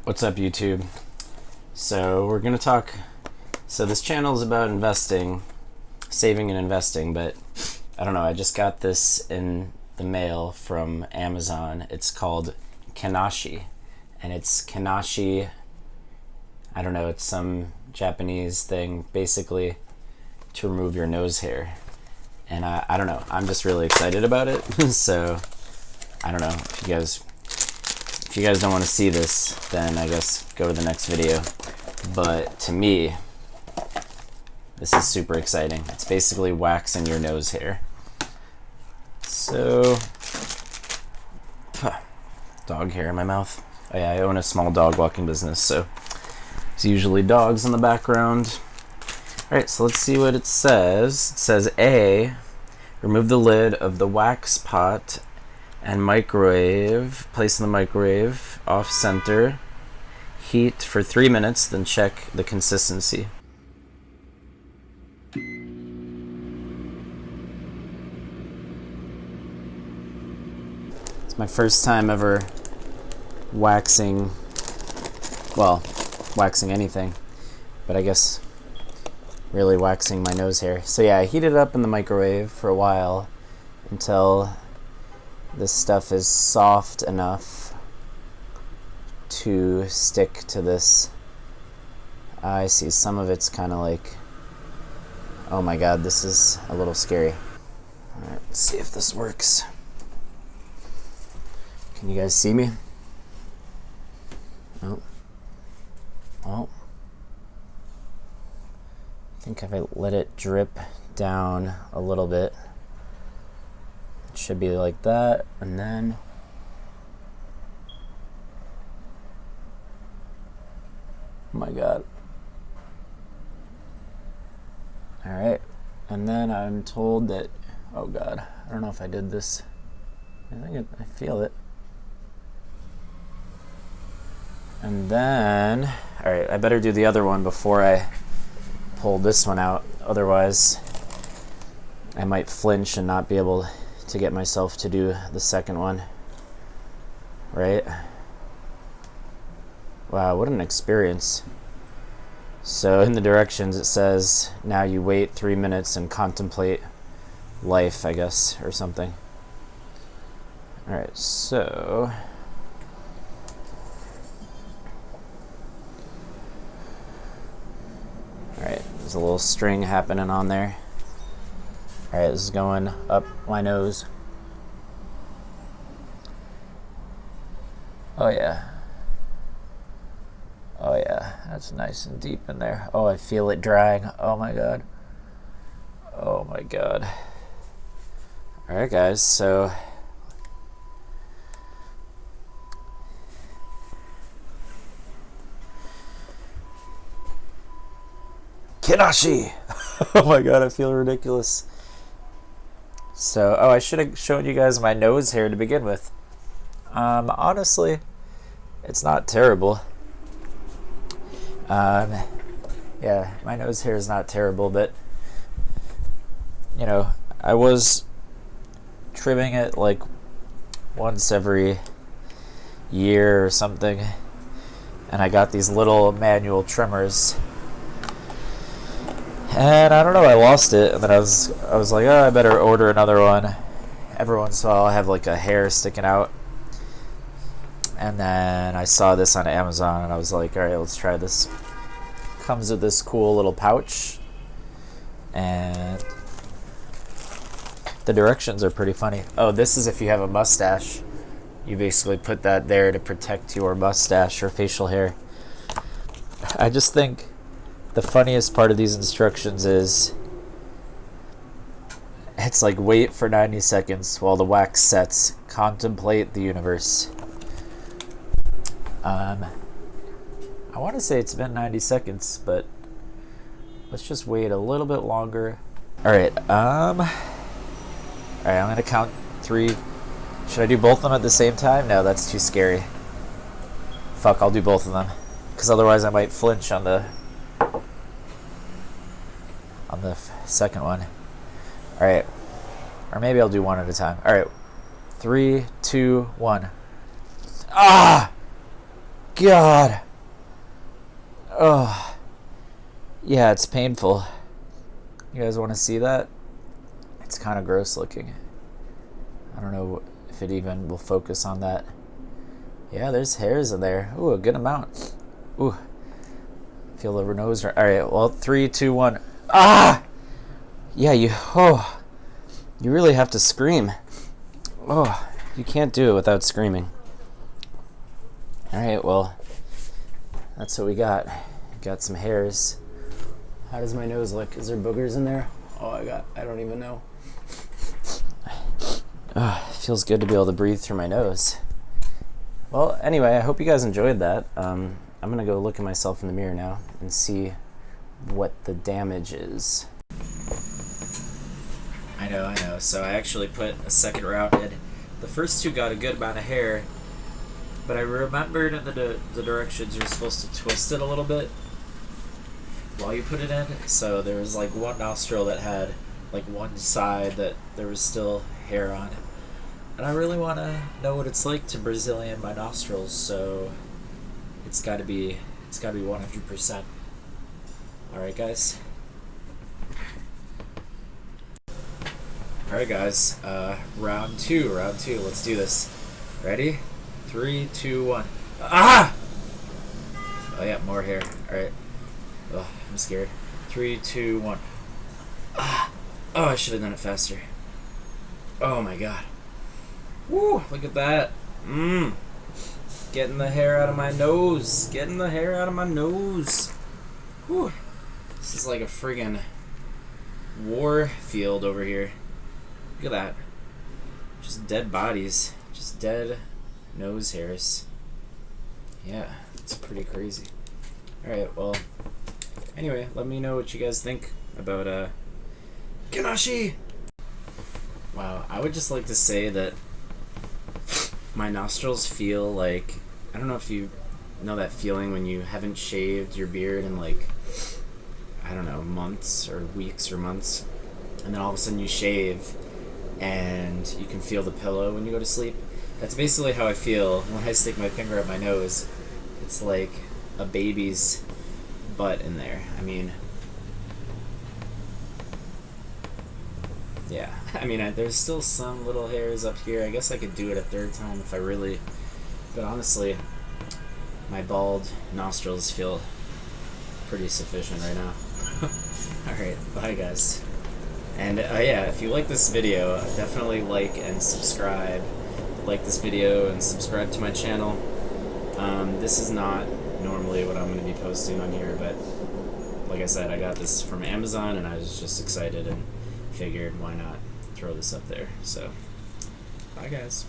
What's up, YouTube? So we're gonna talk. So this channel is about investing, saving and investing, but I don't know. I just got this in the mail from Amazon. It's called Kenashi, and it's Kenashi. I don't know. It's some Japanese thing, basically, to remove your nose hair. And I don't know. I'm just really excited about it. So I don't know if you guys don't want to see this, then I guess go to the next video. But to me, this is super exciting. It's basically waxing your nose hair. So, dog hair in my mouth. Oh yeah, I own a small dog walking business, so there's usually dogs in the background. Alright, so let's see what it says. It says A, remove the lid of the wax pot and microwave, place in the microwave, off center, heat for 3 minutes, then check the consistency. It's my first time ever waxing, well, waxing anything, but I guess really waxing my nose hair. So yeah, I heated it up in the microwave for a while until this stuff is soft enough to stick to this. I see some of it's kind of like, oh my god, this is a little scary. Alright, let's see if this works. Can you guys see me? Oh. Well, I think if I let it drip down a little bit, it should be like that, and then oh my god. Alright, and then I'm told that, oh god, I don't know if I did this. I feel it. And then, alright, I better do the other one before I pull this one out, otherwise I might flinch and not be able to get myself to do the second one. Right? Wow, what an experience. So in the directions it says, now you wait 3 minutes and contemplate life, I guess, or something. Alright, so alright, there's a little string happening on there. Alright, this is going up my nose. Oh yeah. Oh yeah, that's nice and deep in there. Oh, I feel it drying. Oh my god. Oh my god. Alright guys, so Kenashi! Oh my god, I feel ridiculous. So, oh, I should have shown you guys my nose hair to begin with. Honestly, it's not terrible. Yeah, my nose hair is not terrible, but, you know, I was trimming it like once every year or something, and I got these little manual trimmers. And I don't know, I lost it, and then I was like, oh, I better order another one. Every once in a while I have like a hair sticking out. And then I saw this on Amazon, and I was like, alright, let's try this. Comes with this cool little pouch, and the directions are pretty funny. Oh, this is if you have a mustache. You basically put that there to protect your mustache or facial hair. I just think the funniest part of these instructions is it's like, wait for 90 seconds while the wax sets. Contemplate the universe. I want to say it's been 90 seconds, but let's just wait a little bit longer. Alright, I'm gonna count 3. Should I do both of them at the same time? No, that's too scary. Fuck, I'll do both of them, because otherwise I might flinch on the second one. Alright, or maybe I'll do one at a time. Alright, 3, 2, 1. Ah! God. Oh. Yeah, it's painful. You guys want to see that? It's kind of gross looking. I don't know if it even will focus on that. Yeah, there's hairs in there. Ooh, a good amount. Ooh. Feel the nose. All right, well, 3, 2, 1. Ah! Yeah, you really have to scream. Oh, you can't do it without screaming. All right, well, that's what we got. Got some hairs. How does my nose look? Is there boogers in there? Oh, I don't even know. It feels good to be able to breathe through my nose. Well, anyway, I hope you guys enjoyed that. I'm going to go look at myself in the mirror now and see what the damage is. I know. So I actually put a second round in. The first two got a good amount of hair, but I remembered in the directions you're supposed to twist it a little bit while you put it in. So there was like one nostril that had like one side that there was still hair on. And I really want to know what it's like to Brazilian my nostrils, so it's got to be 100%. All right, guys. All right, guys. Round two. Let's do this. Ready? 3, 2, 1. Ah! Oh yeah, more hair. All right. Oh, I'm scared. 3, 2, 1. Ah! Oh, I should have done it faster. Oh my god. Woo! Look at that. Getting the hair out of my nose. Woo! This is like a friggin' war field over here. Look at that. Just dead bodies. Just dead nose hairs. Yeah, it's pretty crazy. Alright, well, anyway, let me know what you guys think about, Kenashi! Wow, I would just like to say that my nostrils feel like, I don't know if you know that feeling when you haven't shaved your beard in like, I don't know, months or weeks or months, and then all of a sudden you shave and you can feel the pillow when you go to sleep. That's basically how I feel when I stick my finger up my nose. It's like a baby's butt in there. I mean, yeah. I mean, there's still some little hairs up here. I guess I could do it a third time if I really... But honestly, my bald nostrils feel pretty sufficient right now. Alright, bye guys. And yeah, if you like this video, definitely like and subscribe. Like this video and subscribe to my channel. This is not normally what I'm going to be posting on here, but like I said, I got this from Amazon and I was just excited and figured why not throw this up there. So, bye guys.